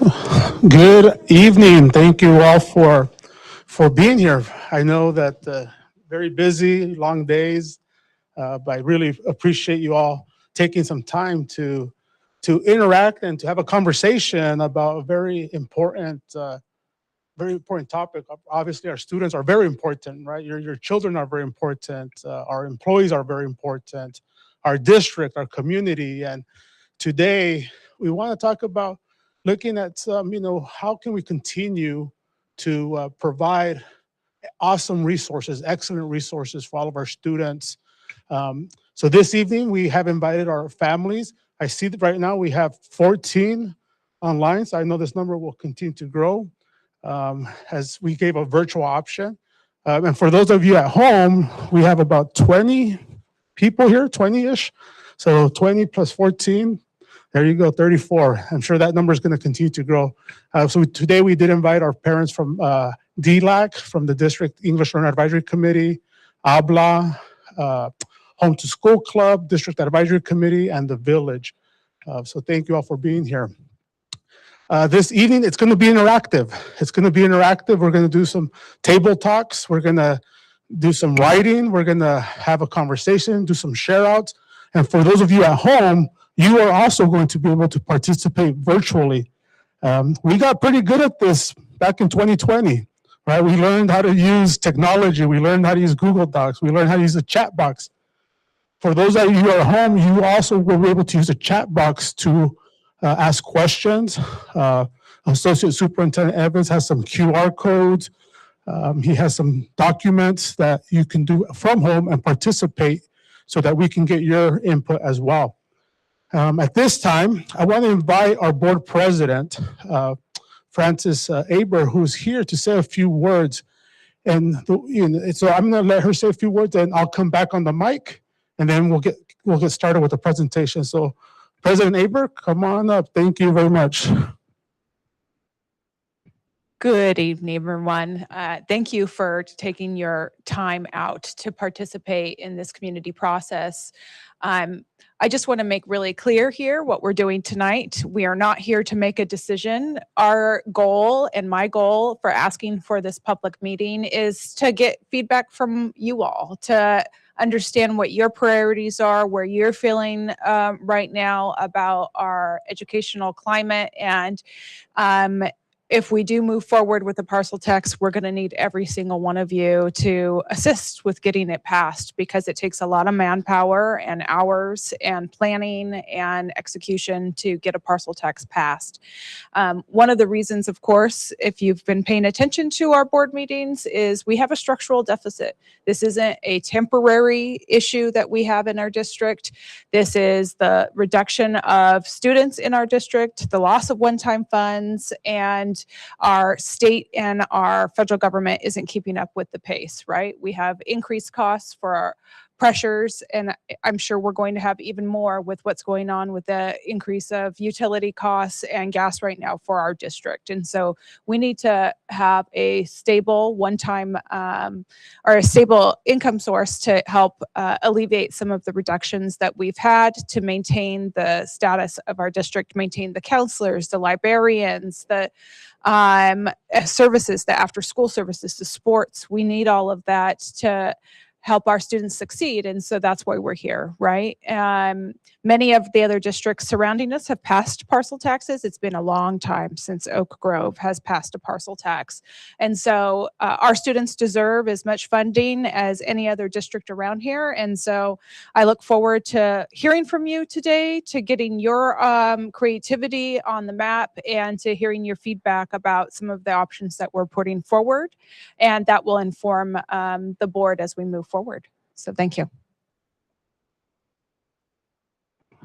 Good evening. Thank you all for being here. I know that very busy, long days, but I really appreciate you all taking some time to interact and to have a conversation about a very important topic. Obviously, our students are very important, right? Your children are very important. Our employees are very important. Our district, our community, and today we want to talk about looking at how can we continue to provide awesome resources, excellent resources for all of our students. So this evening we have invited our families. I see that right now we have 14 online, so I know this number will continue to grow as we gave a virtual option. And for those of you at home, we have about 20 people here, 20-ish. So 20 plus 14, there you go, 34. I'm sure that number is going to continue to grow. So today we did invite our parents from DLAC, from the District English Learner Advisory Committee, ABLA, Home to School Club, District Advisory Committee, and the Village. So thank you all for being here. This evening, it's going to be interactive. We're going to do some table talks. We're going to do some writing. We're going to have a conversation, do some share outs. And for those of you at home, you are also going to be able to participate virtually. We got pretty good at this back in 2020, right? We learned how to use technology. We learned how to use Google Docs. We learned how to use a chat box. For those of you who are at home, you also will be able to use a chat box to ask questions. Associate Superintendent Evans has some QR codes. He has some documents that you can do from home and participate so that we can get your input as well. At this time, I want to invite our board president, Frances Aber, who's here to say a few words. And so I'm going to let her say a few words, and I'll come back on the mic, and then we'll get started with the presentation. So, President Aber, come on up. Thank you very much. Good evening, everyone. Thank you for taking your time out to participate in this community process. I just want to make really clear here what we're doing tonight. We are not here to make a decision. Our goal and my goal for asking for this public meeting is to get feedback from you all, to understand what your priorities are, where you're feeling right now about our educational climate, and if we do move forward with the parcel text, we're going to need every single one of you to assist with getting it passed, because it takes a lot of manpower and hours and planning and execution to get a parcel text passed. One of the reasons, of course, if you've been paying attention to our board meetings, is we have a structural deficit. This isn't a temporary issue that we have in our district. This is the reduction of students in our district, the loss of one-time funds, and our state and our federal government isn't keeping up with the pace, right? We have increased costs for our pressures, and I'm sure we're going to have even more with what's going on with the increase of utility costs and gas right now for our district. And so we need to have a stable one-time or a stable income source to help alleviate some of the reductions that we've had, to maintain the status of our district, maintain the counselors, the librarians, the services, the after-school services, the sports. We need all of that to help our students succeed. And so that's why we're here, right? Many of the other districts surrounding us have passed parcel taxes. It's been a long time since Oak Grove has passed a parcel tax. And so our students deserve as much funding as any other district around here. And so I look forward to hearing from you today, to getting your creativity on the map, and to hearing your feedback about some of the options that we're putting forward. And that will inform the board as we move forward. So thank you.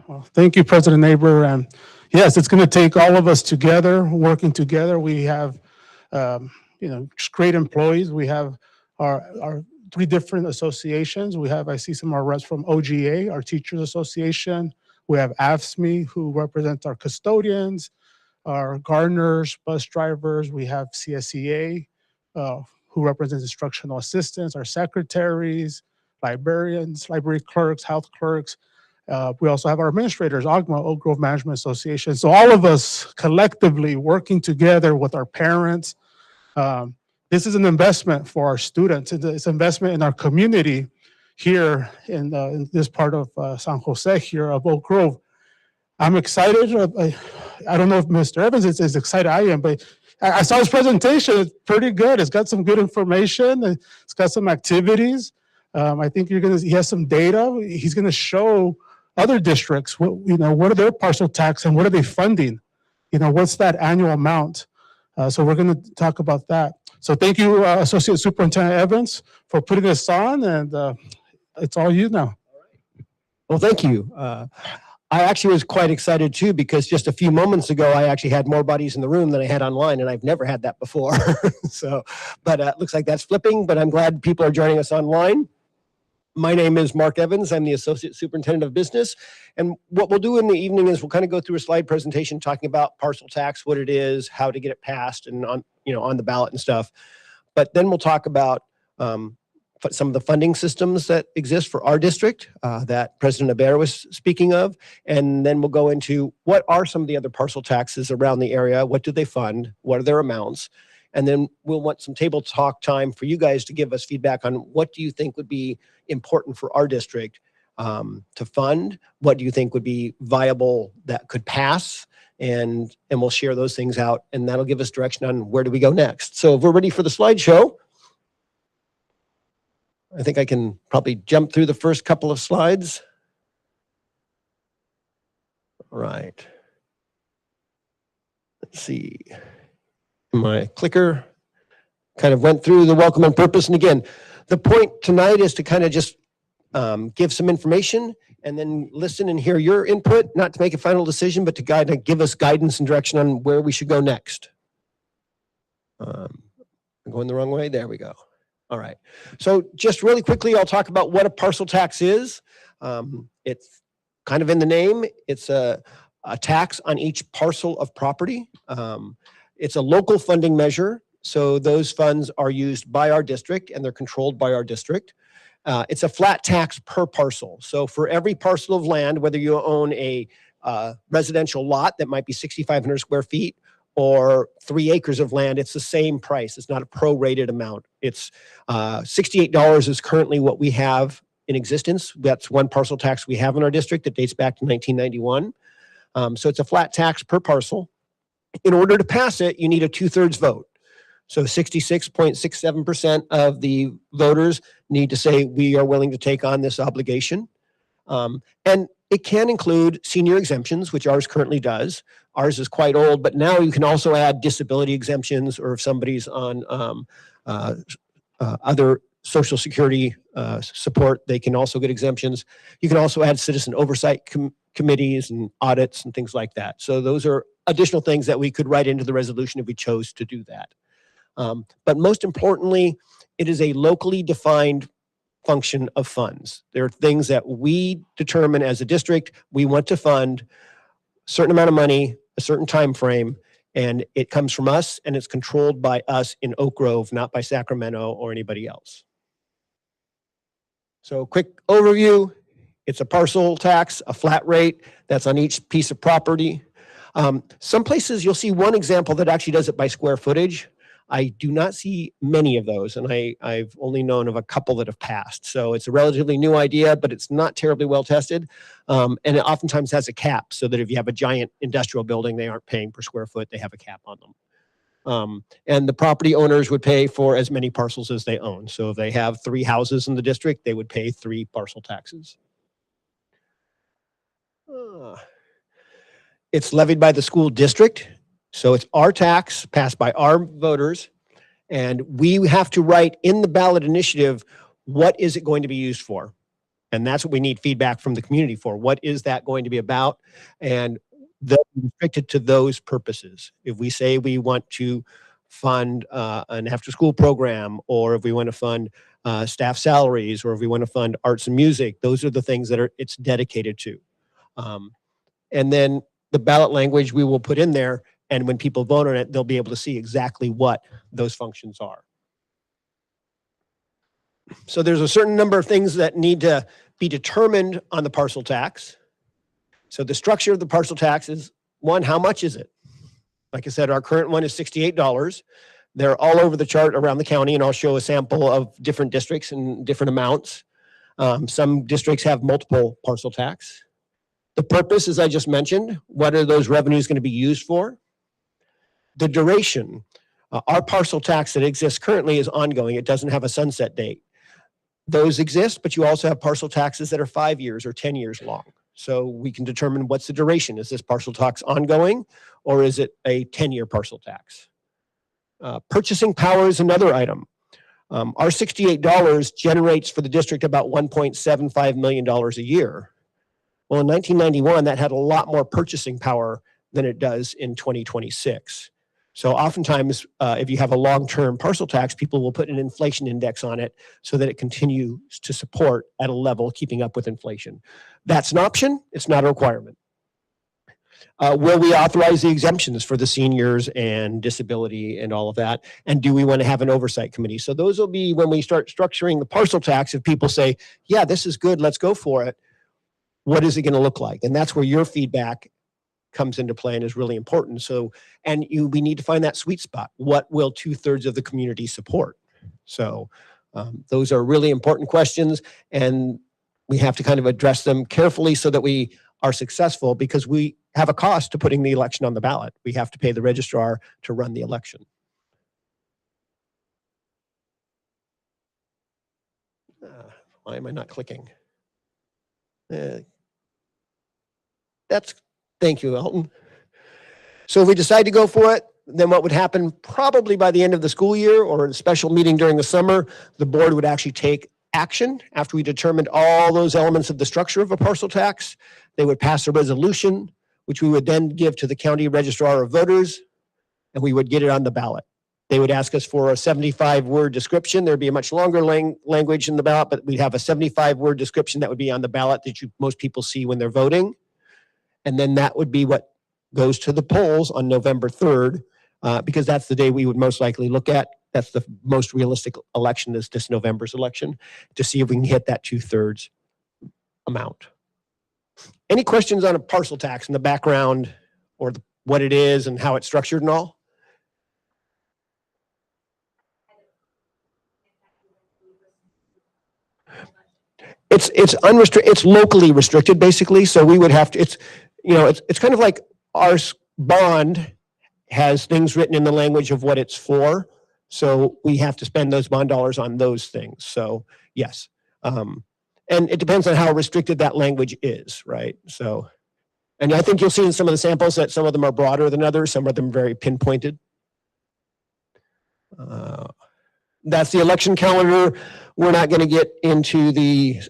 Well, thank you, President Aber. And yes, it's going to take all of us together, working together. We have, just great employees. We have our three different associations. I see some of our reps from OGA, our Teachers Association. We have AFSCME, who represents our custodians, our gardeners, bus drivers. We have CSEA, who represents instructional assistants, our secretaries, librarians, library clerks, health clerks. We also have our administrators, OGMA, Oak Grove Management Association. So all of us collectively working together with our parents. This is an investment for our students. It's an investment in our community here in this part of San Jose here of Oak Grove. I'm excited. I don't know if Mr. Evans is as excited I am, but I saw his presentation. It's pretty good. It's got some good information. It's got some activities. I think he has some data. He's gonna show other districts, what are their parcel tax and what are they funding? What's that annual amount? So we're gonna talk about that. So thank you, Associate Superintendent Evans, for putting this on, and it's all you now. Well, thank you. I actually was quite excited too, because just a few moments ago, I actually had more buddies in the room than I had online, and I've never had that before. But it looks like that's flipping, but I'm glad people are joining us online. My name is Mark Evans. I'm the Associate Superintendent of Business. And what we'll do in the evening is we'll kind of go through a slide presentation talking about parcel tax, what it is, how to get it passed, and on the ballot and stuff. But then we'll talk about some of the funding systems that exist for our district that President Aber was speaking of. And then we'll go into what are some of the other parcel taxes around the area, what do they fund, what are their amounts, and then we'll want some table talk time for you guys to give us feedback on what do you think would be important for our district to fund, what do you think would be viable that could pass, and we'll share those things out, and that'll give us direction on where do we go next. So if we're ready for the slideshow, I think I can probably jump through the first couple of slides. All right. Let's see. My clicker kind of went through the welcome and purpose. And again, the point tonight is to kind of just give some information and then listen and hear your input, not to make a final decision, but to give us guidance and direction on where we should go next. I'm going the wrong way. There we go. All right. So just really quickly, I'll talk about what a parcel tax is. It's kind of in the name. It's a tax on each parcel of property. It's a local funding measure. So those funds are used by our district and they're controlled by our district. It's a flat tax per parcel. So for every parcel of land, whether you own a residential lot that might be 6,500 square feet or 3 acres of land, it's the same price. It's not a prorated amount. It's $68 is currently what we have in existence. That's one parcel tax we have in our district that dates back to 1991. So it's a flat tax per parcel. In order to pass it, you need a 2/3 vote. So 66.67% of the voters need to say, we are willing to take on this obligation. And it can include senior exemptions, which ours currently does. Ours is quite old, but now you can also add disability exemptions, or if somebody's on other Social Security support, they can also get exemptions. You can also add citizen oversight committees and audits and things like that. So those are additional things that we could write into the resolution if we chose to do that. But most importantly, it is a locally defined function of funds. There are things that we determine as a district we want to fund, a certain amount of money, a certain time frame, and it comes from us and it's controlled by us in Oak Grove, not by Sacramento or anybody else. So quick overview, it's a parcel tax, a flat rate that's on each piece of property. Some places you'll see one example that actually does it by square footage. I do not see many of those, and I've only known of a couple that have passed. So it's a relatively new idea, but it's not terribly well tested. And it oftentimes has a cap so that if you have a giant industrial building, they aren't paying per square foot, they have a cap on them. And the property owners would pay for as many parcels as they own. So if they have 3 houses in the district, they would pay 3 parcel taxes. It's levied by the school district. So it's our tax passed by our voters, and we have to write in the ballot initiative, what is it going to be used for? And that's what we need feedback from the community for. What is that going to be about? And they're restricted to those purposes. If we say we want to fund an after-school program, or if we want to fund staff salaries, or if we want to fund arts and music, those are the things that it's dedicated to. And then the ballot language we will put in there, and when people vote on it, they'll be able to see exactly what those functions are. So there's a certain number of things that need to be determined on the parcel tax. So the structure of the parcel tax is, one, how much is it? Like I said, our current one is $68. They're all over the chart around the county, and I'll show a sample of different districts and different amounts. Some districts have multiple parcel tax. The purpose, as I just mentioned, what are those revenues going to be used for? The duration. Our parcel tax that exists currently is ongoing. It doesn't have a sunset date. Those exist, but you also have parcel taxes that are 5 years or 10 years long. So we can determine what's the duration. Is this parcel tax ongoing, or is it a 10-year parcel tax? Purchasing power is another item. Our $68 generates for the district about $1.75 million a year. Well, in 1991, that had a lot more purchasing power than it does in 2026. So oftentimes, if you have a long-term parcel tax, people will put an inflation index on it so that it continues to support at a level keeping up with inflation. That's an option. It's not a requirement. Will we authorize the exemptions for the seniors and disability and all of that? And do we want to have an oversight committee? So those will be when we start structuring the parcel tax. If people say, yeah, this is good, let's go for it, what is it going to look like? And that's where your feedback comes into play and is really important. So, and we need to find that sweet spot. What will 2/3 of the community support? So those are really important questions, and we have to kind of address them carefully so that we are successful, because we have a cost to putting the election on the ballot. We have to pay the registrar to run the election. Why am I not clicking? Thank you, Elton. So if we decide to go for it, then what would happen probably by the end of the school year or in a special meeting during the summer, the board would actually take action after we determined all those elements of the structure of a parcel tax. They would pass a resolution, which we would then give to the county registrar of voters, and we would get it on the ballot. They would ask us for a 75-word description. There'd be a much longer language in the ballot, but we'd have a 75-word description that would be on the ballot that most people see when they're voting. And then that would be what goes to the polls on November 3rd, because that's the day we would most likely look at. That's the most realistic election, is this November's election, to see if we can hit that 2/3 amount. Any questions on a parcel tax in the background, or what it is and how it's structured and all? It's unrestricted. It's locally restricted, basically. So we would have to. It's kind of like our bond has things written in the language of what it's for. So we have to spend those bond dollars on those things. So yes, and it depends on how restricted that language is, right? So, and I think you'll see in some of the samples that some of them are broader than others. Some of them very pinpointed. That's the election calendar. We're not going to get into the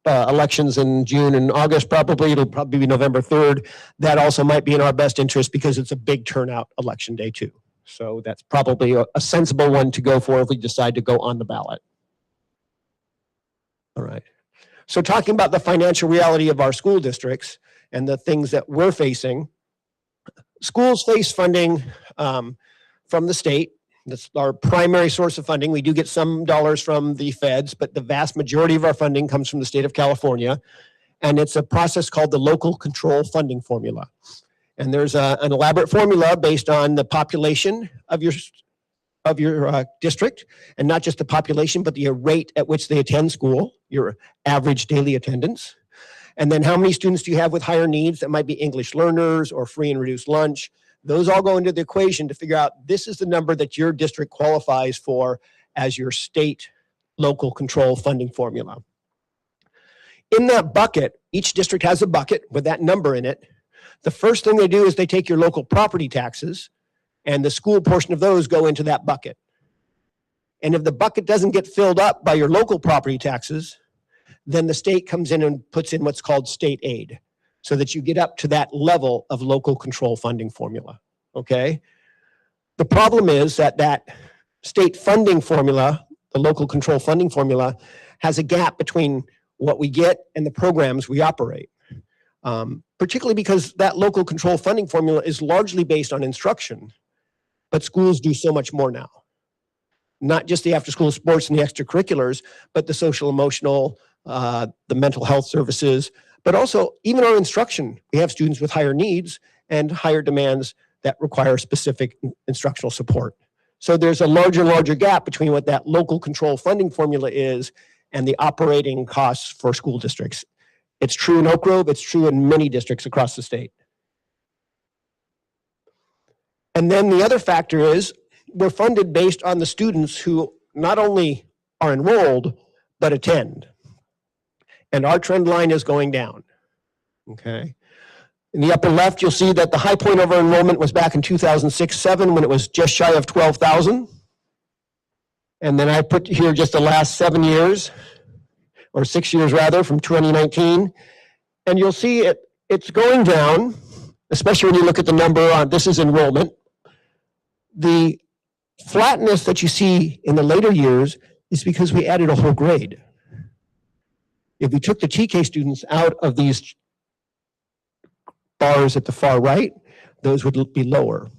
elections in June and August. It'll probably be November 3rd. That also might be in our best interest because it's a big turnout election day too. So that's probably a sensible one to go for if we decide to go on the ballot. All right. So talking about the financial reality of our school districts and the things that we're facing, schools face funding from the state. That's our primary source of funding. We do get some dollars from the feds, but the vast majority of our funding comes from the state of California. And it's a process called the local control funding formula. And there's an elaborate formula based on the population of your district, and not just the population, but the rate at which they attend school, your average daily attendance. And then how many students do you have with higher needs that might be English learners or free and reduced lunch? Those all go into the equation to figure out this is the number that your district qualifies for as your state local control funding formula. In that bucket, each district has a bucket with that number in it. The first thing they do is they take your local property taxes, and the school portion of those go into that bucket. And if the bucket doesn't get filled up by your local property taxes, then the state comes in and puts in what's called state aid, so that you get up to that level of local control funding formula, okay? The problem is that state funding formula, the local control funding formula, has a gap between what we get and the programs we operate. Particularly because that local control funding formula is largely based on instruction, but schools do so much more now. Not just the after-school sports and the extracurriculars, but the social emotional, the mental health services, but also even our instruction. We have students with higher needs and higher demands that require specific instructional support. So there's a larger and larger gap between what that local control funding formula is and the operating costs for school districts. It's true in Oak Grove, it's true in many districts across the state. And then the other factor is we're funded based on the students who not only are enrolled, but attend. And our trend line is going down, okay? In the upper left, you'll see that the high point of our enrollment was back in 2006-07 when it was just shy of 12,000. And then I put here just the last 7 years, or 6 years rather, from 2019. And you'll see it's going down, especially when you look at the number on, this is enrollment. The flatness that you see in the later years is because we added a whole grade. If we took the TK students out of these bars at the far right, those would be lower.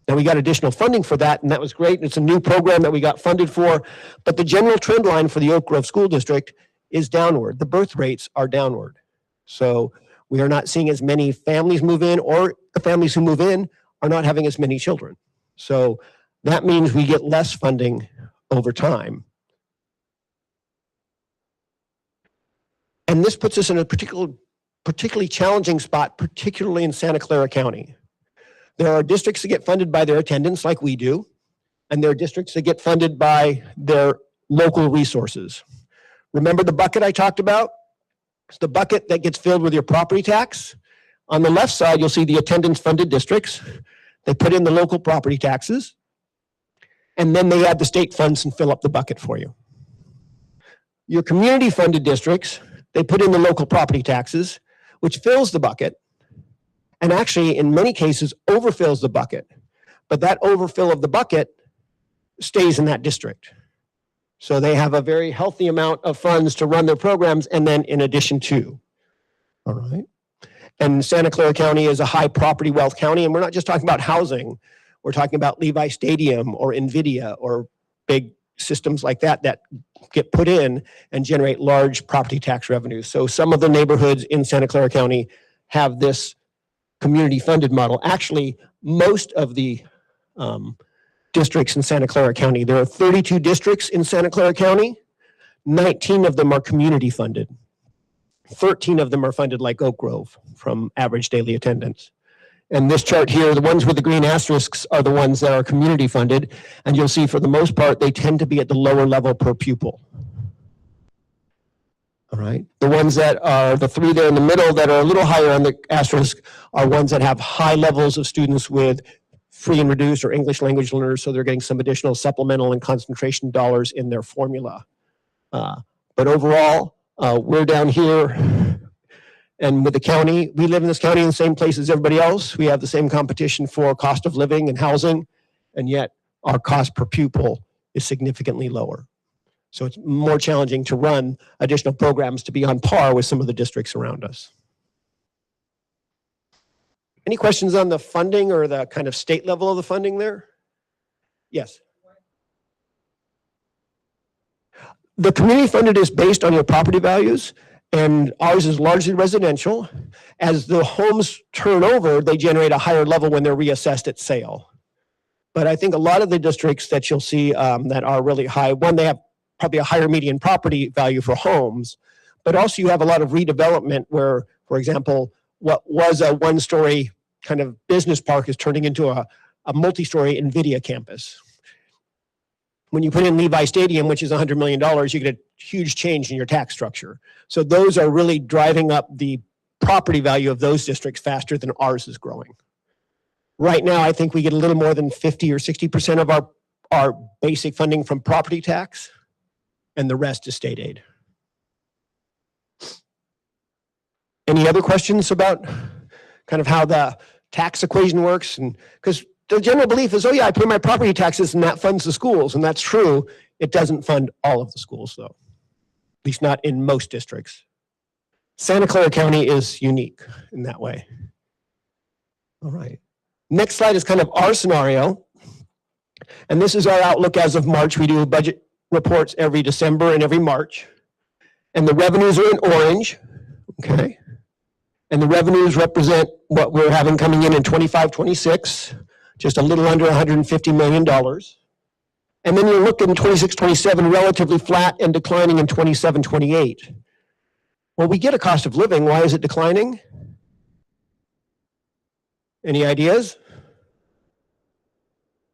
Now we got additional funding for that, and that was great. It's a new program that we got funded for, but the general trend line for the Oak Grove School District is downward. The birth rates are downward. So we are not seeing as many families move in, or the families who move in are not having as many children. So that means we get less funding over time. And this puts us in a particularly challenging spot, particularly in Santa Clara County. There are districts that get funded by their attendance like we do, and there are districts that get funded by their local resources. Remember the bucket I talked about? It's the bucket that gets filled with your property tax. On the left side, you'll see the attendance funded districts. They put in the local property taxes, and then they add the state funds and fill up the bucket for you. Your community funded districts, they put in the local property taxes, which fills the bucket, and actually in many cases overfills the bucket. But that overfill of the bucket stays in that district. So they have a very healthy amount of funds to run their programs, and then in addition to. All right. And Santa Clara County is a high property wealth county, and we're not just talking about housing. We're talking about Levi Stadium or NVIDIA or big systems like that that get put in and generate large property tax revenues. So some of the neighborhoods in Santa Clara County have this community funded model. Actually, most of the districts in Santa Clara County, there are 32 districts in Santa Clara County. 19 of them are community funded. 13 of them are funded like Oak Grove from average daily attendance. And this chart here, the ones with the green asterisks are the ones that are community funded. And you'll see for the most part, they tend to be at the lower level per pupil. All right. The ones that are the three there in the middle that are a little higher on the asterisk are ones that have high levels of students with free and reduced or English language learners. So they're getting some additional supplemental and concentration dollars in their formula. But overall, we're down here, and with the county, we live in this county in the same place as everybody else. We have the same competition for cost of living and housing, and yet our cost per pupil is significantly lower. So it's more challenging to run additional programs to be on par with some of the districts around us. Any questions on the funding or the kind of state level of the funding there? Yes. The community funded is based on your property values, and ours is largely residential. As the homes turn over, they generate a higher level when they're reassessed at sale. But I think a lot of the districts that you'll see that are really high, one, they have probably a higher median property value for homes, but also you have a lot of redevelopment where, for example, what was a one-story kind of business park is turning into a multi-story NVIDIA campus. When you put in Levi Stadium, which is $100 million, you get a huge change in your tax structure. So those are really driving up the property value of those districts faster than ours is growing. Right now, I think we get a little more than 50 or 60% of our basic funding from property tax, and the rest is state aid. Any other questions about kind of how the tax equation works? And because the general belief is, oh yeah, I pay my property taxes and that funds the schools. And that's true. It doesn't fund all of the schools though, at least not in most districts. Santa Clara County is unique in that way. All right. Next slide is kind of our scenario. And this is our outlook as of March. We do budget reports every December and every March. And the revenues are in orange, okay? And the revenues represent what we're having coming in 25-26, just a little under $150 million. And then you look in 26-27, relatively flat and declining in 27-28. Well, we get a cost of living. Why is it declining? Any ideas?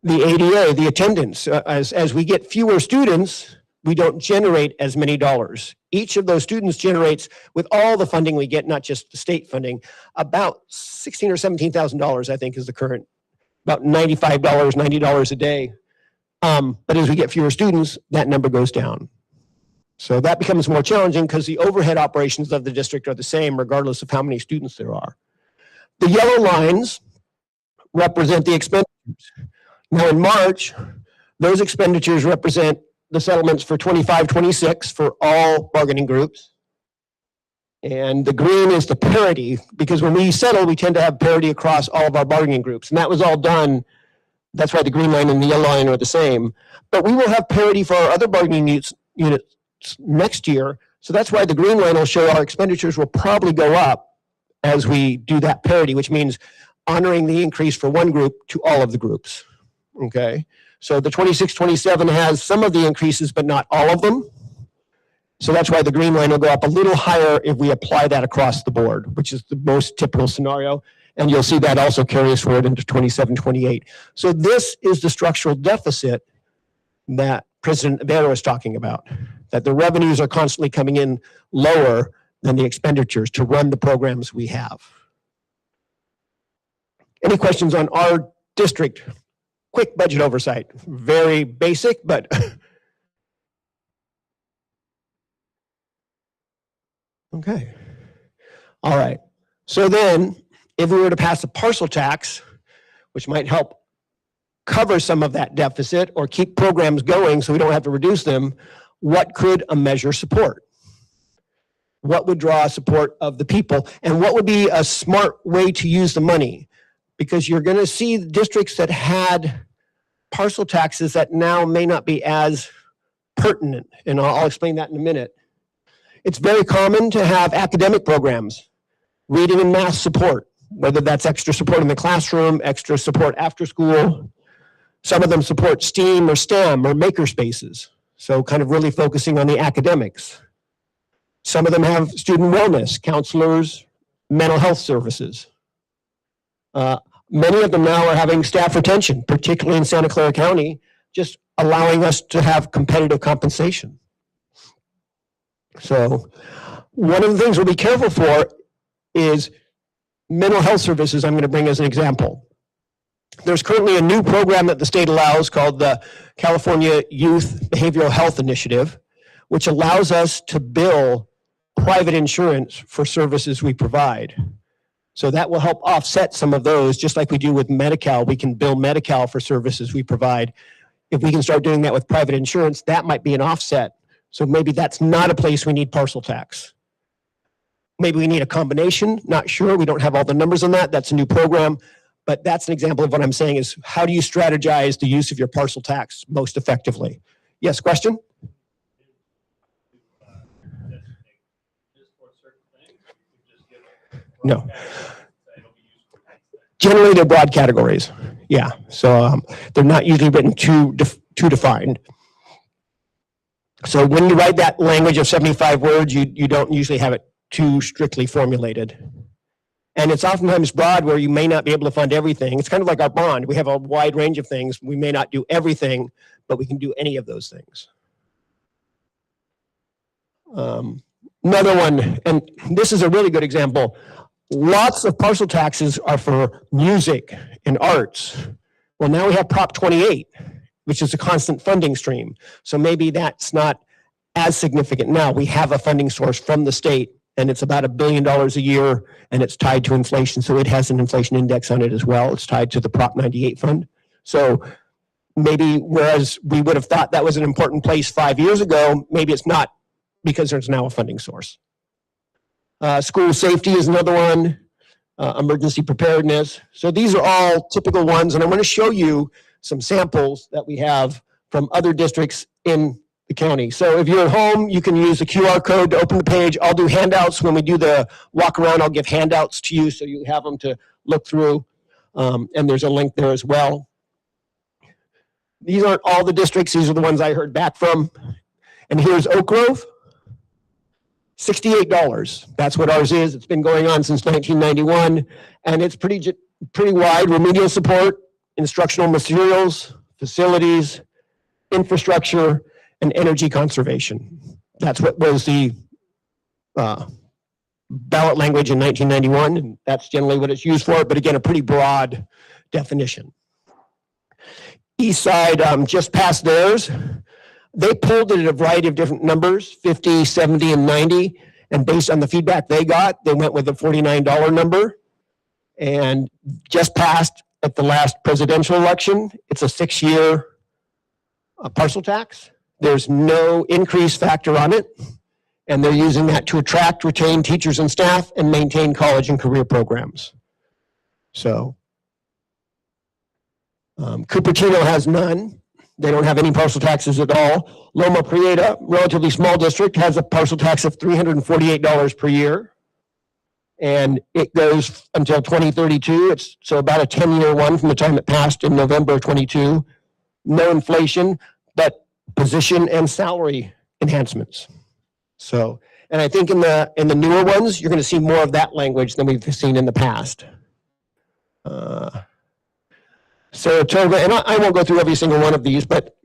The ADA, the attendance. As we get fewer students, we don't generate as many dollars. Each of those students generates, with all the funding we get, not just the state funding, about $16,000 or $17,000, I think, is the current, about $95, $90 a day. But as we get fewer students, that number goes down. So that becomes more challenging because the overhead operations of the district are the same regardless of how many students there are. The yellow lines represent the expenditures. Now in March, those expenditures represent the settlements for 25-26 for all bargaining groups. And the green is the parity, because when we settle, we tend to have parity across all of our bargaining groups. And that was all done. That's why the green line and the yellow line are the same. But we will have parity for our other bargaining units next year. So that's why the green line will show our expenditures will probably go up as we do that parity, which means honoring the increase for one group to all of the groups. Okay. So the 26-27 has some of the increases, but not all of them. So that's why the green line will go up a little higher if we apply that across the board, which is the most typical scenario. And you'll see that also carries forward into 27-28. So this is the structural deficit that President Ibero is talking about, that the revenues are constantly coming in lower than the expenditures to run the programs we have. Any questions on our district? Quick budget oversight. Very basic, but okay. All right. So then, if we were to pass a parcel tax, which might help cover some of that deficit or keep programs going so we don't have to reduce them, what could a measure support? What would draw support of the people? And what would be a smart way to use the money? Because you're going to see districts that had parcel taxes that now may not be as pertinent. And I'll explain that in a minute. It's very common to have academic programs, reading and math support, whether that's extra support in the classroom, extra support after school. Some of them support STEAM or STEM or maker spaces. So kind of really focusing on the academics. Some of them have student wellness, counselors, mental health services. Many of them now are having staff retention, particularly in Santa Clara County, just allowing us to have competitive compensation. So one of the things we'll be careful for is mental health services. I'm going to bring as an example. There's currently a new program that the state allows called the California Youth Behavioral Health Initiative, which allows us to bill private insurance for services we provide. So that will help offset some of those, just like we do with Medi-Cal. We can bill Medi-Cal for services we provide. If we can start doing that with private insurance, that might be an offset. So maybe that's not a place we need parcel tax. Maybe we need a combination, not sure. We don't have all the numbers on that. That's a new program. But that's an example of what I'm saying is how do you strategize the use of your parcel tax most effectively? Yes, question? No. Generally, they're broad categories. Yeah, so they're not usually written too defined. So when you write that language of 75 words, you don't usually have it too strictly formulated. And it's oftentimes broad where you may not be able to fund everything. It's kind of like our bond. We have a wide range of things. We may not do everything, but we can do any of those things. Another one, and this is a really good example. Lots of parcel taxes are for music and arts. Well, now we have Prop 28, which is a constant funding stream. So maybe that's not as significant now. We have a funding source from the state, and it's about $1 billion a year, and it's tied to inflation. So it has an inflation index on it as well. It's tied to the Prop 98 fund. So maybe whereas we would have thought that was an important place 5 years ago, maybe it's not because there's now a funding source. School safety is another one. Emergency preparedness. So these are all typical ones, and I want to show you some samples that we have from other districts in the county. So if you're at home, you can use the QR code to open the page. I'll do handouts. When we do the walk around, I'll give handouts to you so you have them to look through. And there's a link there as well. These aren't all the districts. These are the ones I heard back from. And here's Oak Grove, $68. That's what ours is. It's been going on since 1991. And it's pretty wide. Remedial support, instructional materials, facilities, infrastructure, and energy conservation. That's what was the ballot language in 1991, and that's generally what it's used for, but again, a pretty broad definition. East side, just past theirs, they pulled it at a variety of different numbers, 50, 70, and 90, and based on the feedback they got, they went with the $49 number, and just passed at the last presidential election. It's a 6-year parcel tax. There's no increase factor on it, and they're using that to attract, retain teachers and staff, and maintain college and career programs. So, Cupertino has none. They don't have any parcel taxes at all. Loma Prieta, relatively small district, has a parcel tax of $348 per year, and it goes until 2032. It's so about a 10-year one from the time it passed in November of 22. No inflation, but position and salary enhancements. So, and I think in the newer ones, you're going to see more of that language than we've seen in the past. Saratoga, and I won't go through every single one of these, but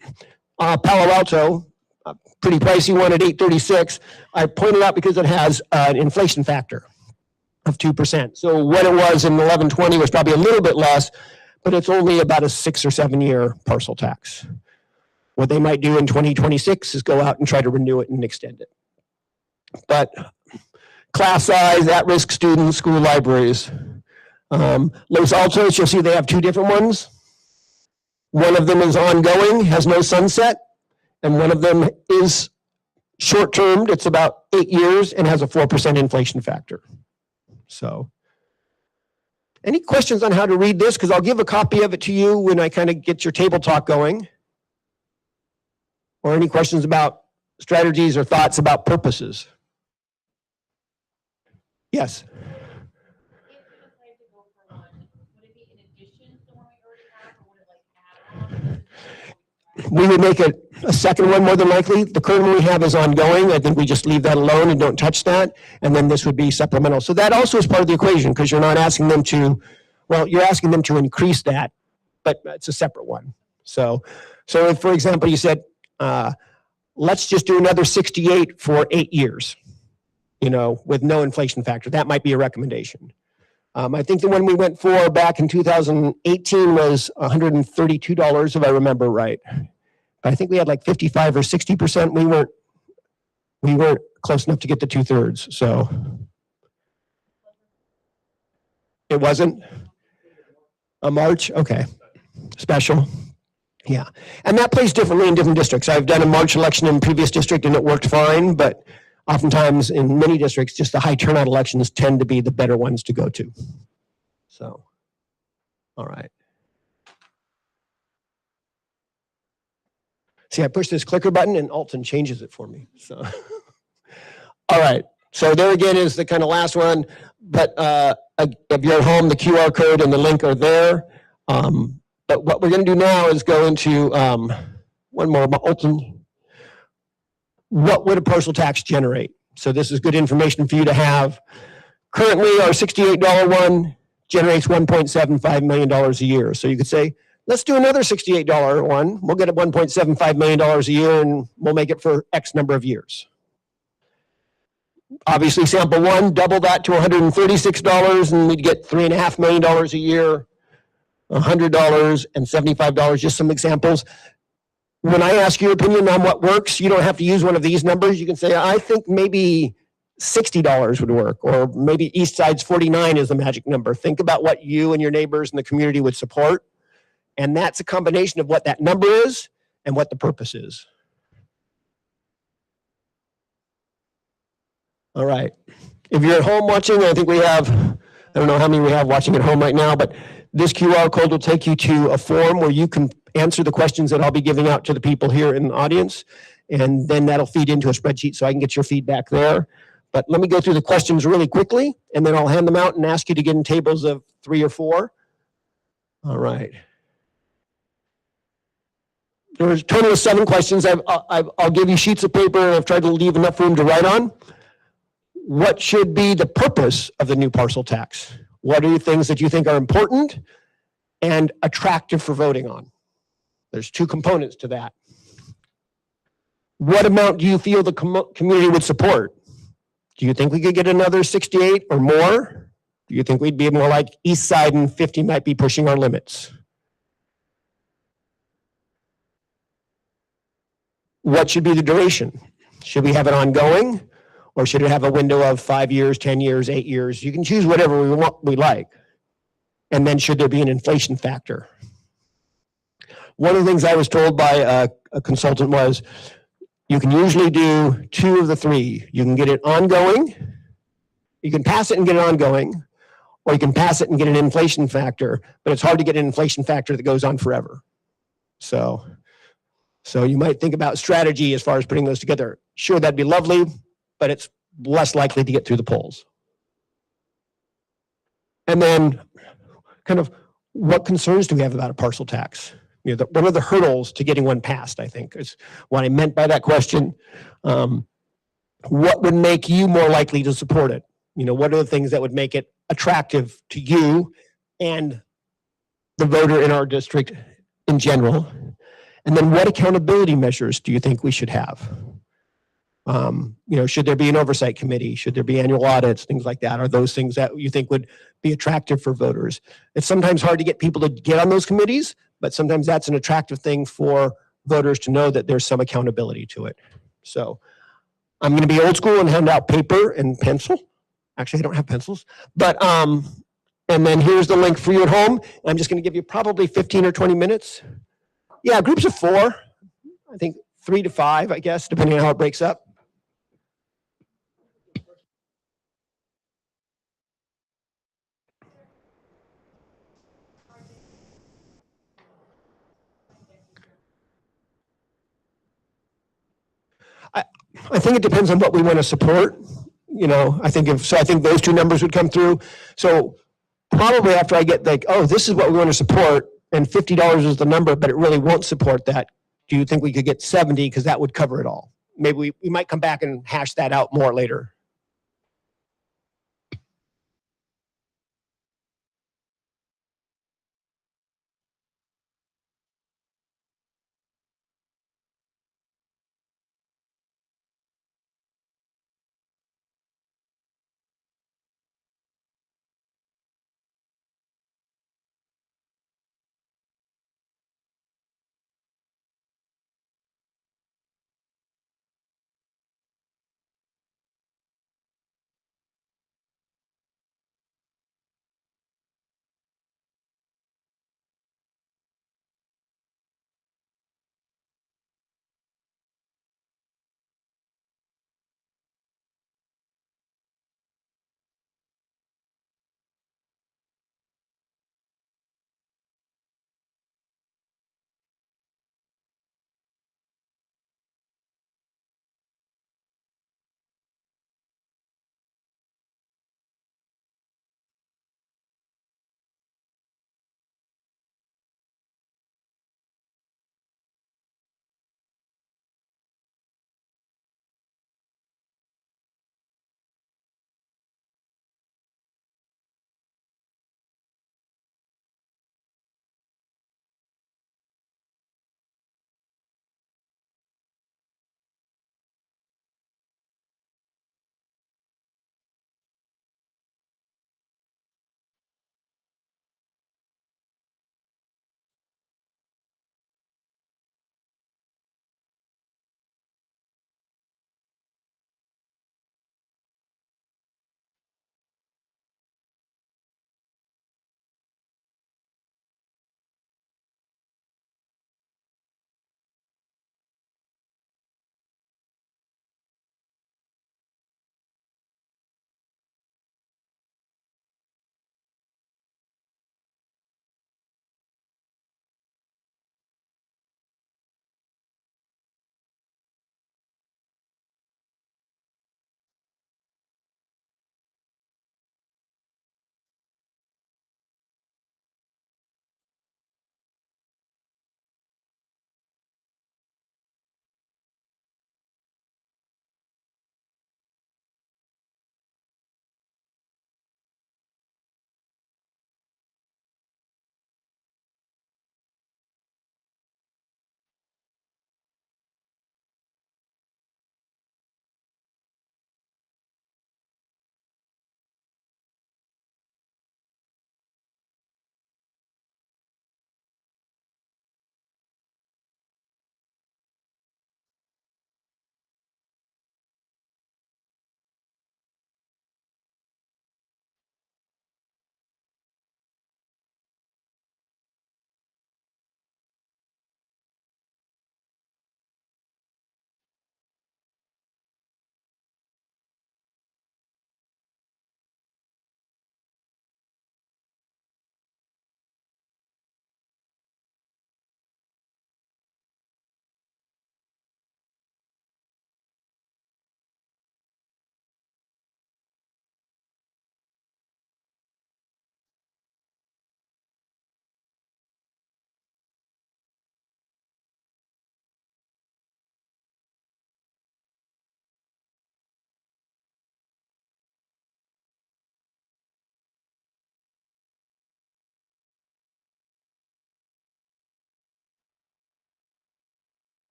Palo Alto, a pretty pricey one at $836. I pointed out because it has an inflation factor of 2%. So what it was in 1120 was probably a little bit less, but it's only about a 6 or 7 year parcel tax. What they might do in 2026 is go out and try to renew it and extend it. But class size, at-risk students, school libraries. Los Altos, you'll see they have 2 different ones. One of them is ongoing, has no sunset, and one of them is short-termed. It's about 8 years and has a 4% inflation factor. So, any questions on how to read this? Because I'll give a copy of it to you when I kind of get your table talk going. Or any questions about strategies or thoughts about purposes? Yes. We would make a second one more than likely. The current one we have is ongoing. I think we just leave that alone and don't touch that. And then this would be supplemental. So that also is part of the equation because you're not asking them to, well, you're asking them to increase that, but it's a separate one. So if, for example, you said, let's just do another 68 for 8 years, with no inflation factor. That might be a recommendation. I think the one we went for back in 2018 was $132, if I remember right. But I think we had like 55 or 60%. We weren't close enough to get the 2/3. So it wasn't a March. Okay, special. Yeah, and that plays differently in different districts. I've done a March election in previous district and it worked fine, but oftentimes in many districts, just the high turnout elections tend to be the better ones to go to. So, all right. See, I push this clicker button and Alton changes it for me. So, all right. So there again is the kind of last one, but if you're at home, the QR code and the link are there. But what we're going to do now is go into one more about Alton. What would a parcel tax generate? So this is good information for you to have. Currently, our $68 one generates $1.75 million a year. So you could say, let's do another $68 one. We'll get $1.75 million a year and we'll make it for X number of years. Obviously, sample one, double that to $136 and we'd get $3.5 million a year, $100 and $75, just some examples. When I ask your opinion on what works, you don't have to use one of these numbers. You can say, I think maybe $60 would work, or maybe East Side's 49 is the magic number. Think about what you and your neighbors and the community would support. And that's a combination of what that number is and what the purpose is. All right. If you're at home watching, I think we have, I don't know how many we have watching at home right now, but this QR code will take you to a form where you can answer the questions that I'll be giving out to the people here in the audience. and then that'll feed into a spreadsheet so I can get your feedback there. But let me go through the questions really quickly, and then I'll hand them out and ask you to get in tables of 3 or 4. All right. There's a total of 7 questions. I'll give you sheets of paper, and I've tried to leave enough room to write on. What should be the purpose of the new parcel tax? What are the things that you think are important and attractive for voting on? There's 2 components to that. What amount do you feel the community would support? Do you think we could get another 68 or more? Do you think we'd be more like East Side and 50 might be pushing our limits? What should be the duration? Should we have it ongoing, or should it have a window of 5 years, 10 years, 8 years? You can choose whatever we like. And then should there be an inflation factor? One of the things I was told by a consultant was, you can usually do 2 of the 3. You can get it ongoing, you can pass it and get it ongoing, or you can pass it and get an inflation factor, but it's hard to get an inflation factor that goes on forever. So you might think about strategy as far as putting those together. Sure, that'd be lovely, but it's less likely to get through the polls. And then kind of what concerns do we have about a parcel tax? You know, what are the hurdles to getting one passed, I think, is what I meant by that question. What would make you more likely to support it? You know, what are the things that would make it attractive to you and the voter in our district in general? And then what accountability measures do you think we should have? You know, should there be an oversight committee? Should there be annual audits, things like that? Are those things that you think would be attractive for voters? It's sometimes hard to get people to get on those committees, but sometimes that's an attractive thing for voters to know that there's some accountability to it. So I'm going to be old school and hand out paper and pencil. Actually, I don't have pencils, but and then here's the link for you at home. I'm just going to give you probably 15 or 20 minutes. Yeah, groups of 4. I think 3 to 5, I guess, depending on how it breaks up. I think it depends on what we want to support. You know, I think those 2 numbers would come through. So probably after I get like, oh, this is what we want to support, and $50 is the number, but it really won't support that. Do you think we could get 70 because that would cover it all? Maybe we might come back and hash that out more later.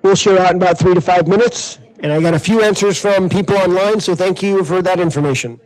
We'll share out in about 3 to 5 minutes. And I got a few answers from people online, so thank you for that information.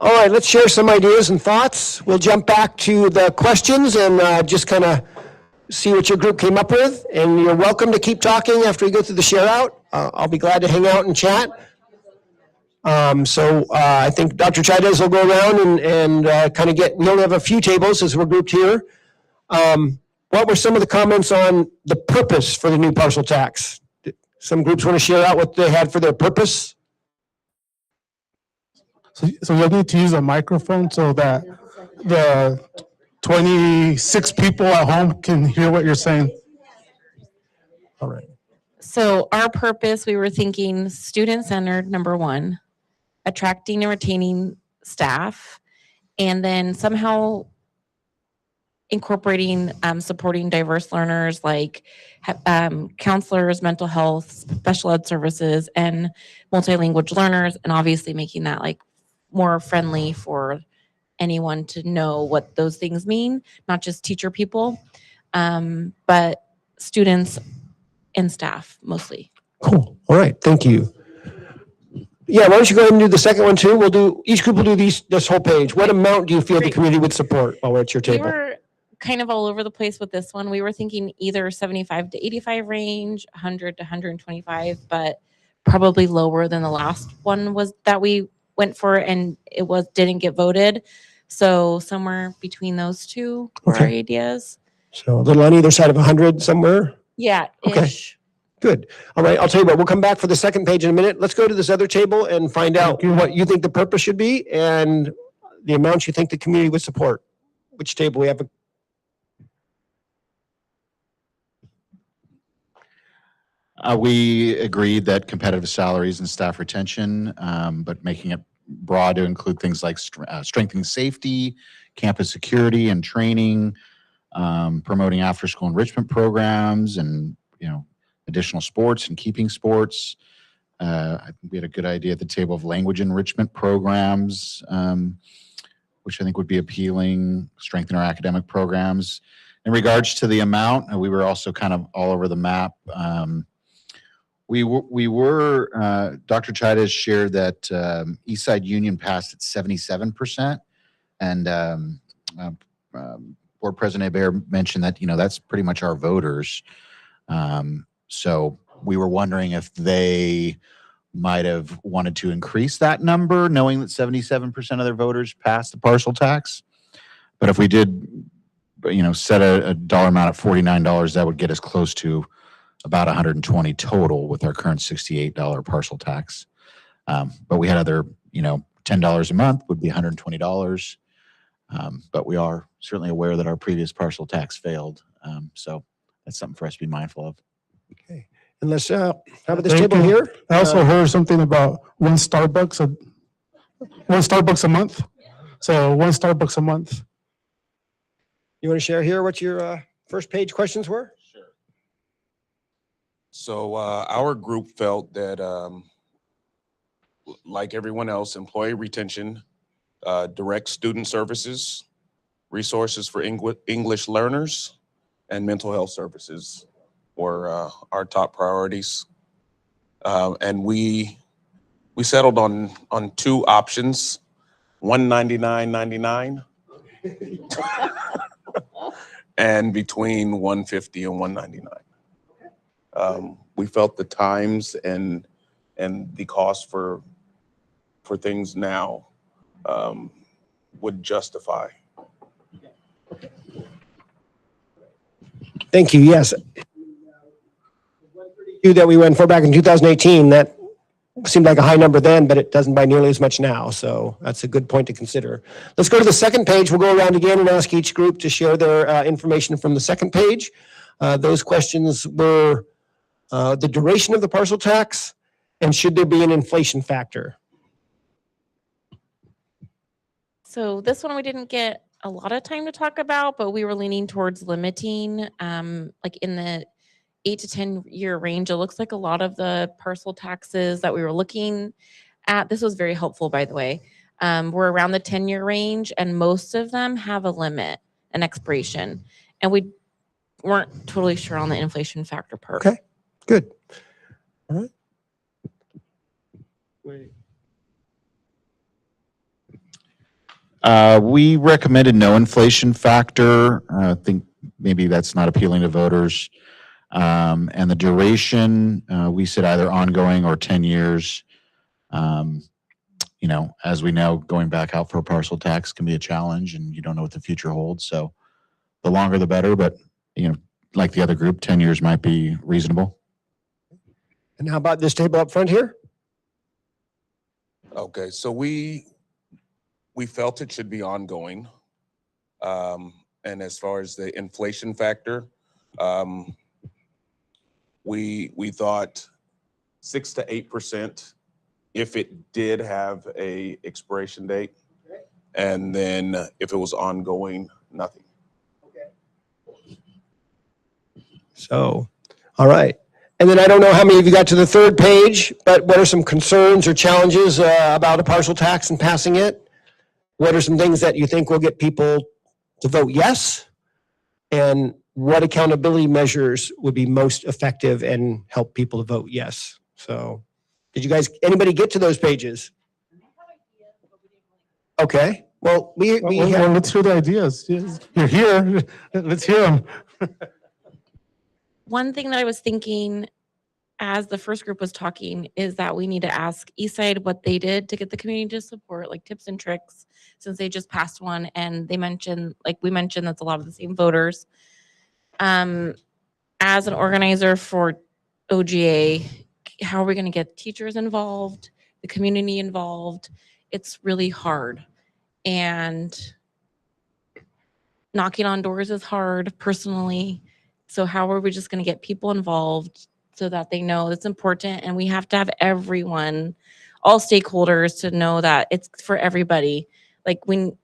All right, let's share some ideas and thoughts. We'll jump back to the questions and just kind of see what your group came up with. And you're welcome to keep talking after we go through the share out. I'll be glad to hang out and chat. I think Dr. Chaidez will go around and kind of we'll have a few tables as we're grouped here. What were some of the comments on the purpose for the new parcel tax? Some groups want to share out what they had for their purpose. So you'll need to use a microphone so that the 26 people at home can hear what you're saying. All right. So our purpose, we were thinking student-centered, number one, attracting and retaining staff, and then somehow incorporating, supporting diverse learners like counselors, mental health, special ed services, and multilingual learners, and obviously making that like more friendly for anyone to know what those things mean, not just teacher people, but students and staff mostly. Cool. All right. Thank you. Yeah, why don't you go ahead and do the second one too? Each group will do this whole page. What amount do you feel the Great. community would support while we're at your We table? were kind of all over the place with this one. We were thinking either 75 to 85 range, 100 to 125, but probably lower than the last one was that we went for, and it didn't get voted. So somewhere between those two were our Okay. ideas. So a little on either side of 100 somewhere? Yeah, Okay. ish. Good. All right. I'll tell you what, we'll come back for the second page in a minute. Let's go to this other table and find out what you think the purpose should be and the amounts you think the community would support. Which table we have? We agreed that competitive salaries and staff retention, but making it broad to include things like strengthening safety, campus security and training, promoting after-school enrichment programs, and additional sports and keeping sports. I think we had a good idea at the table of language enrichment programs, which I think would be appealing, strengthen our academic programs. In regards to the amount, we were also kind of all over the map. We were Dr. Chaidez shared that Eastside Union passed at 77%, and Board President Hebert mentioned that that's pretty much our voters. So we were wondering if they might have wanted to increase that number, knowing that 77% of their voters passed the parcel tax. But if we did, set a dollar amount at $49, that would get us close to about 120 total with our current $68 parcel tax. But we had other, $10 a month would be $120. But we are certainly aware that our previous parcel tax failed. So that's something for us to be mindful of. Okay. And let's, how about this Thank table you. here? I also heard something about one Starbucks a month. So one Starbucks a month. You want to share here what your first page questions were? Sure. So our group felt that, like everyone else, employee retention, direct student services, resources for English learners, and mental health services were our top priorities. And we settled on two options, $199.99 and between $150 and $199. We felt the times and the cost for things now would justify. Thank you. Yes. That we went for back in 2018, that seemed like a high number then, but it doesn't by nearly as much now. So that's a good point to consider. Let's go to the second page. We'll go around again and ask each group to share their information from the second page. Those questions were the duration of the parcel tax and should there be an inflation factor? So this one we didn't get a lot of time to talk about, but we were leaning towards limiting, like in the 8 to 10 year range. It looks like a lot of the parcel taxes that we were looking at, this was very helpful, by the way, were around the 10-year range, and most of them have a limit, an expiration. And we weren't totally sure on the inflation factor part. Okay, good. All right. We recommended no inflation factor. I think maybe that's not appealing to voters. And the duration, we said either ongoing or 10 years. As we know, going back out for a parcel tax can be a challenge, and you don't know what the future holds. So the longer the better, but like the other group, 10 years might be reasonable. And how about this table up front here? Okay, so we felt it should be ongoing. And as far as the inflation factor, we thought 6 to 8% if it did have a expiration date, and then if it was ongoing, nothing. So, all right. And then I don't know how many of you got to the third page, but what are some concerns or challenges about a partial tax and passing it? What are some things that you think will get people to vote yes? And what accountability measures would be most effective and help people to vote yes? So, did you guys, anybody get to those pages? Okay. Well, we have, Let's hear the ideas. Yes, you're here. Let's hear them. One thing that I was thinking as the first group was talking is that we need to ask Eastside what they did to get the community to support, like tips and tricks, since they just passed one. And they mentioned, like we mentioned, that's a lot of the same voters. As an organizer for OGA, how are we going to get teachers involved, the community involved? It's really hard. And knocking on doors is hard personally. So how are we just going to get people involved so that they know it's important? And we have to have everyone, all stakeholders, to know that it's for everybody. Like when,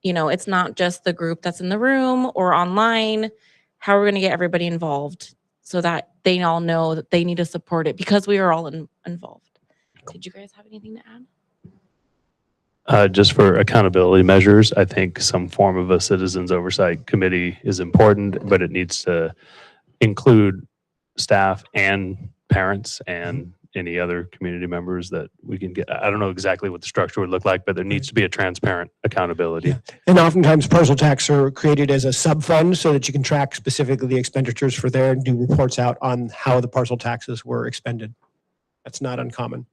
it's not just the group that's in the room or online. How are we going to get everybody involved so that they all know that they need to support it, because we are all involved. Did you guys have anything to add? Just for accountability measures, I think some form of a citizens oversight committee is important, but it needs to include staff and parents and any other community members that we can get. I don't know exactly what the structure would look like, but there needs to be a transparent accountability. Yeah. And oftentimes parcel tax are created as a sub-fund so that you can track specifically the expenditures for there and do reports out on how the parcel taxes were expended. That's not uncommon.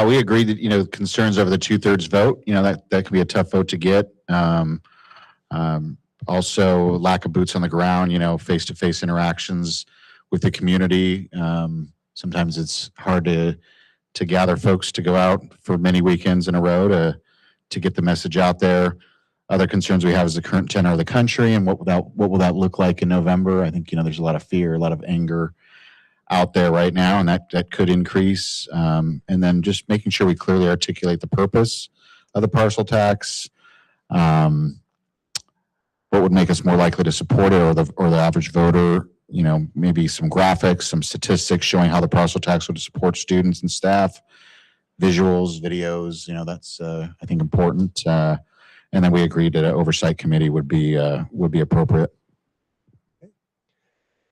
We agree that, concerns over the 2/3 vote, that could be a tough vote to get. Also lack of boots on the ground, face-to-face interactions with the community. Sometimes it's hard to gather folks to go out for many weekends in a row to get the message out there. Other concerns we have is the current tenor of the country and what will that look like in November. I think, there's a lot of fear, a lot of anger out there right now, and that could increase. And then just making sure we clearly articulate the purpose of the parcel tax. What would make us more likely to support it, or the average voter, maybe some graphics, some statistics showing how the parcel tax would support students and staff, visuals, videos, that's, I think, important. And then we agreed that an oversight committee would be appropriate.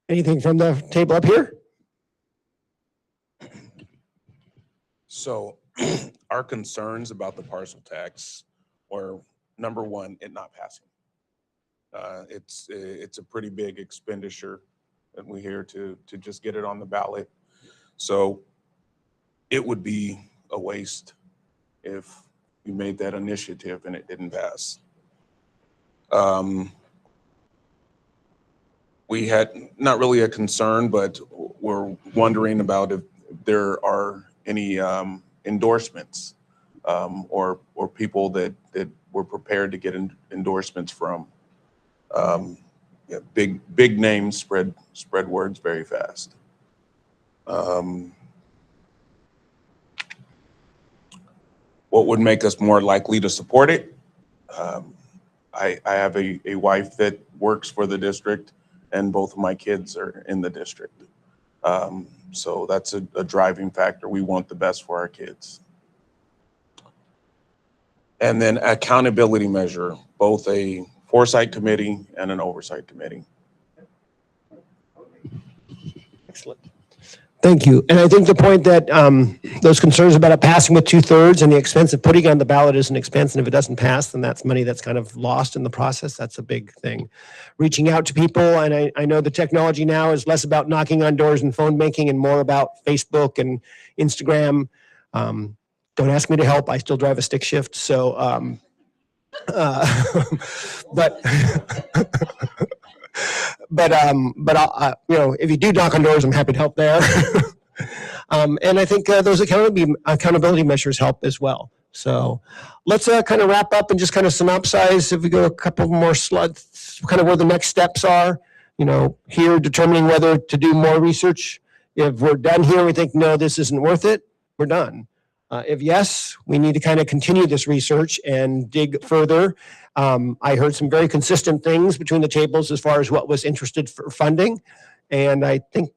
Anything from the table up here? So our concerns about the parcel tax were, number one, it not passing. It's a pretty big expenditure, and we're here to just get it on the ballot. So it would be a waste if you made that initiative and it didn't pass. We had not really a concern, but we're wondering about if there are any endorsements or people that we're prepared to get endorsements from. Big names spread words very fast. What would make us more likely to support it? I have a wife that works for the district, and both of my kids are in the district. So that's a driving factor. We want the best for our kids. And then accountability measure, both a foresight committee and an oversight committee. Excellent. Thank you. And I think the point that those concerns about it passing with 2/3 and the expense of putting it on the ballot is an expense, and if it doesn't pass, then that's money that's kind of lost in the process. That's a big thing. Reaching out to people, and I know the technology now is less about knocking on doors and phone banking and more about Facebook and Instagram. Don't ask me to help. I still drive a stick shift, so but I'll, if you do knock on doors, I'm happy to help there. And I think those accountability measures help as well. So let's kind of wrap up and just kind of synopsize. If we go a couple more slides, kind of where the next steps are, here determining whether to do more research. If we're done here, we think, no, this isn't worth it, we're done. If yes, we need to kind of continue this research and dig further. I heard some very consistent things between the tables as far as what was interested for funding. And I think,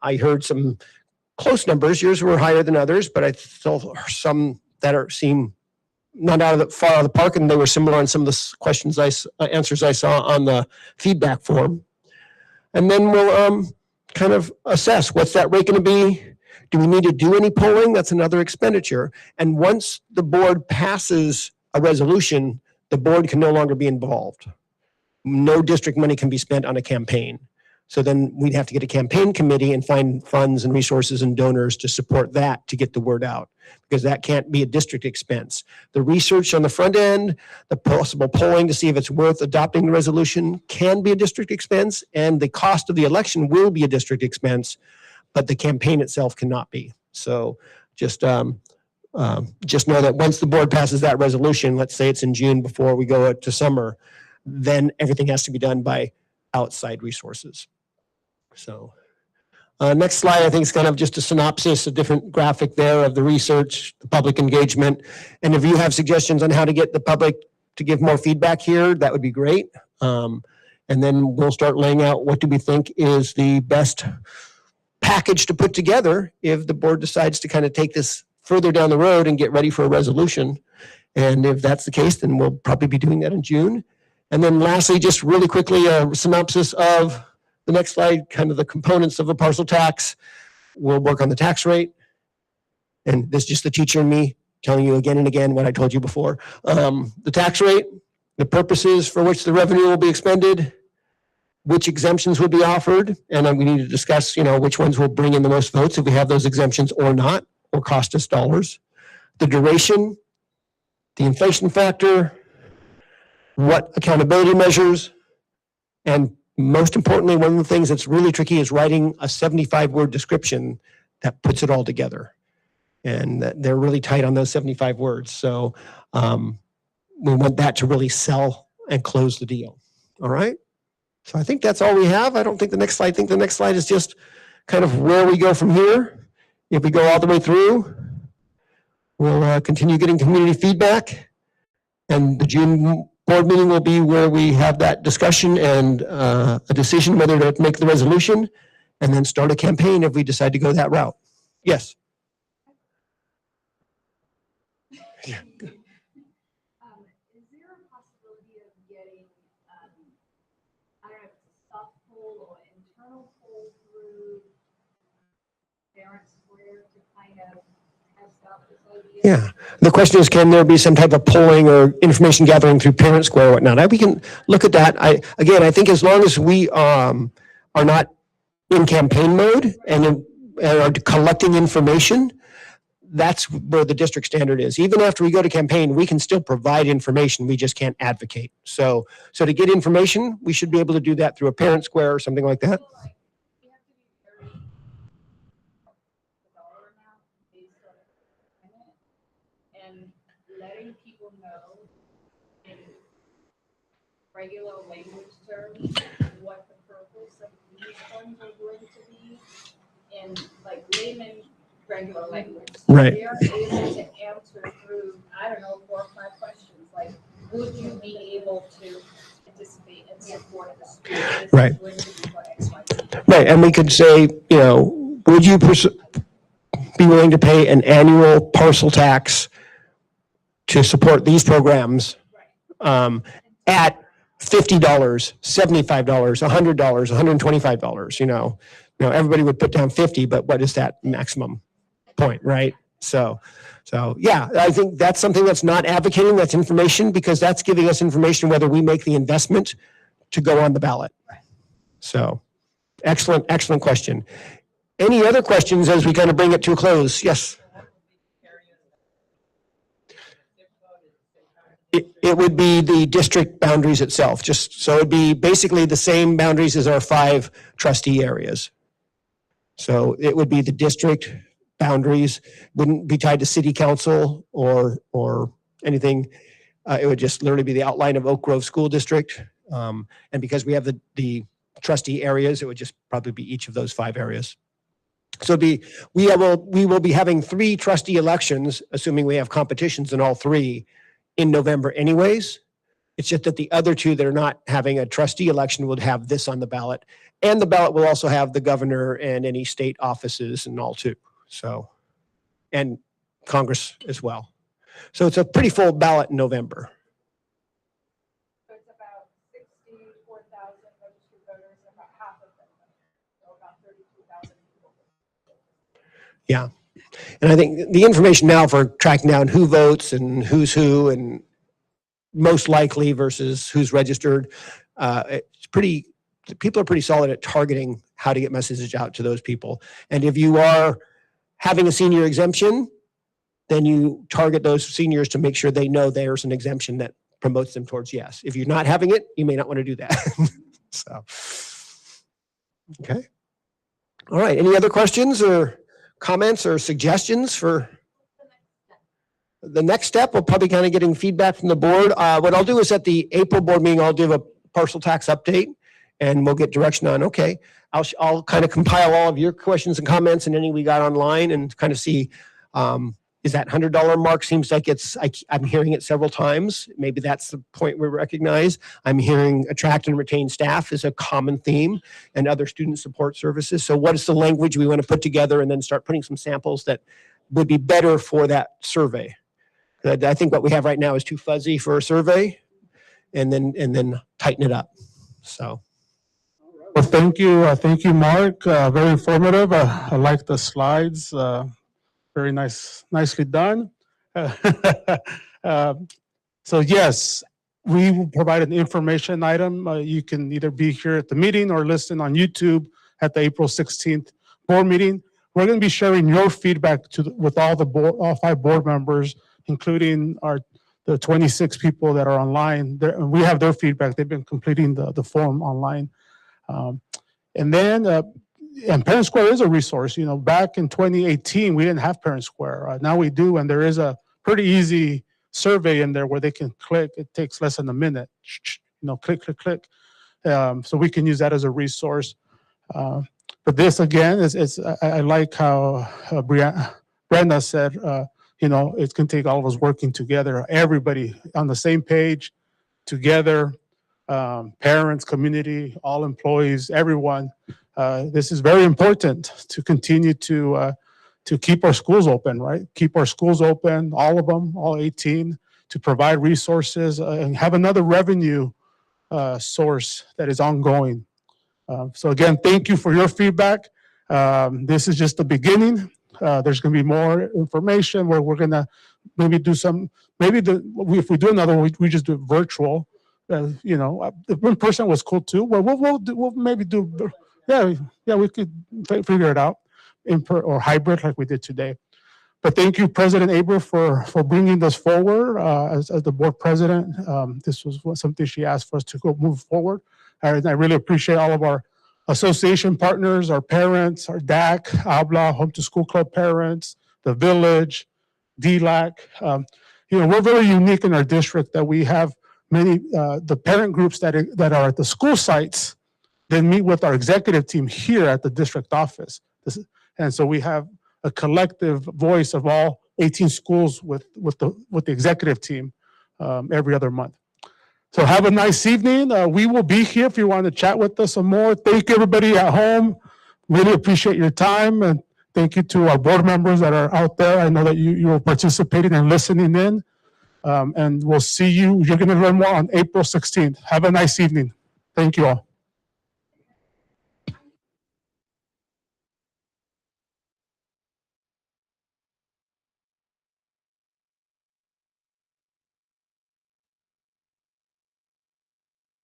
I heard some close numbers. Yours were higher than others, but I still are some that seem not far out of the park, and they were similar on some of the questions answers I saw on the feedback form. And then we'll kind of assess what's that rate going to be. Do we need to do any polling? That's another expenditure. And once the board passes a resolution, the board can no longer be involved. No district money can be spent on a campaign. So then we'd have to get a campaign committee and find funds and resources and donors to support that to get the word out, because that can't be a district expense. The research on the front end, the possible polling to see if it's worth adopting the resolution can be a district expense, and the cost of the election will be a district expense, but the campaign itself cannot be. So just know that once the board passes that resolution, let's say it's in June before we go to summer, then everything has to be done by outside resources. So next slide, I think is kind of just a synopsis, a different graphic there of the research, the public engagement. And if you have suggestions on how to get the public to give more feedback here, that would be great. And then we'll start laying out what do we think is the best package to put together if the board decides to kind of take this further down the road and get ready for a resolution. And if that's the case, then we'll probably be doing that in June. And then lastly, just really quickly, a synopsis of the next slide, kind of the components of a parcel tax. we'll work on the tax rate. And this is just the teacher and me telling you again and again what I told you before. The tax rate, the purposes for which the revenue will be expended, which exemptions would be offered, and then we need to discuss, which ones will bring in the most votes if we have those exemptions or not, or cost us dollars. The duration, the inflation factor, what accountability measures, and most importantly, one of the things that's really tricky is writing a 75-word description that puts it all together. And they're really tight on those 75 words. So we want that to really sell and close the deal. All right? So I think that's all we have. I don't think the next slide, I think the next slide is just kind of where we go from here. If we go all the way through, we'll continue getting community feedback. And the June board meeting will be where we have that discussion and a decision whether to make the resolution and then start a campaign if we decide to go that route. Yes. Yeah. Is there a possibility of getting, I don't know if it's a soft poll or internal poll through Parent Square to kind of test out this idea? Yeah. The question is, can there be some type of polling or information gathering through Parent Square or whatnot? We can look at that. I think as long as we are not in campaign mode and are collecting information, that's where the district standard is. Even after we go to campaign, we can still provide information. We just can't advocate. So to get information, we should be able to do that through a Parent Square or something like that. You have to be very dollar amount based on it and letting people know in regular language terms what the purpose of these funds are going to be in like layman regular language. So Right. they're able to answer through, I don't know, 4 or 5 questions, like, would you be able to participate and support the school? This is Right. going to be for X, Y, Z. Right. And we could say, would you be willing to pay an annual parcel tax to support these programs at $50, $75, $100, $125, everybody would put down 50, but what is that maximum point, right? So yeah, I think that's something that's not advocating, that's information, because that's giving us information whether we make the investment to go on the ballot. So excellent question. Any other questions as we kind of bring it to a close? Yes. It would be the district boundaries itself, so it'd be basically the same boundaries as our 5 trustee areas. So it would be the district boundaries, wouldn't be tied to city council or anything. It would just literally be the outline of Oak Grove School District. And because we have the trustee areas, it would just probably be each of those 5 areas. So we will be having 3 trustee elections, assuming we have competitions in all 3 in November anyways. It's just that the other 2 that are not having a trustee election would have this on the ballot. And the ballot will also have the governor and any state offices and all too. So, and Congress as well. So it's a pretty full ballot in November. So it's about 64,000 registered voters, and about half of them, so about 32,000 people. Yeah. And I think the information now for tracking down who votes and who's who and most likely versus who's registered, people are pretty solid at targeting how to get messages out to those people. And if you are having a senior exemption, then you target those seniors to make sure they know there's an exemption that promotes them towards yes. If you're not having it, you may not want to do that. So, okay. All right. Any other questions or comments or suggestions for the next step? We'll probably kind of getting feedback from the board. What I'll do is at the April board meeting, I'll do a parcel tax update and we'll get direction on, okay, I'll kind of compile all of your questions and comments and any we got online and kind of see, is that $100 mark seems like I'm hearing it several times. Maybe that's the point we recognize. I'm hearing attract and retain staff is a common theme and other student support services. So what is the language we want to put together and then start putting some samples that would be better for that survey? I think what we have right now is too fuzzy for a survey and then tighten it up. So. Well, thank you, Mark. Very informative. I like the slides. Very nicely done. Uh, So yes, we will provide an information item. You can either be here at the meeting or listen on YouTube at the April 16th board meeting. We're going to be sharing your feedback with all 5 board members, including the 26 people that are online. We have their feedback. They've been completing the form online. And then, and Parent Square is a resource. You know, back in 2018, we didn't have Parent Square. Now we do, and there is a pretty easy survey in there where they can click. It takes less than a minute. You know, click. So we can use that as a resource. But this again I like how Brenda said. You know, it's going to take all of us working together, everybody on the same page, together. Parents, community, all employees, everyone. This is very important to continue to keep our schools open, right? Keep our schools open, all of them, all 18, to provide resources and have another revenue source that is ongoing. So again, thank you for your feedback. This is just the beginning. There's going to be more information where we're going to maybe do some, if we do another one, we just do it virtual. You know, the in-person was cool too. Well, we'll maybe do, yeah, we could figure it out or hybrid like we did today. But thank you, President Aber, for bringing this forward as the board president. This was something she asked for us to go move forward. And I really appreciate all of our association partners, our parents, our DAC, ABLA, Home to School Club parents, the village, DLAC. You know, we're very unique in our district that we have many, the parent groups that are at the school sites, then meet with our executive team here at the district office. And so we have a collective voice of all 18 schools with the executive team every other month. So have a nice evening. We will be here if you want to chat with us some more. Thank you, everybody at home. Really appreciate your time. And thank you to our board members that are out there. I know that you are participating and listening in. And we'll see you. You're going to learn more on April 16th. Have a nice evening. Thank you all.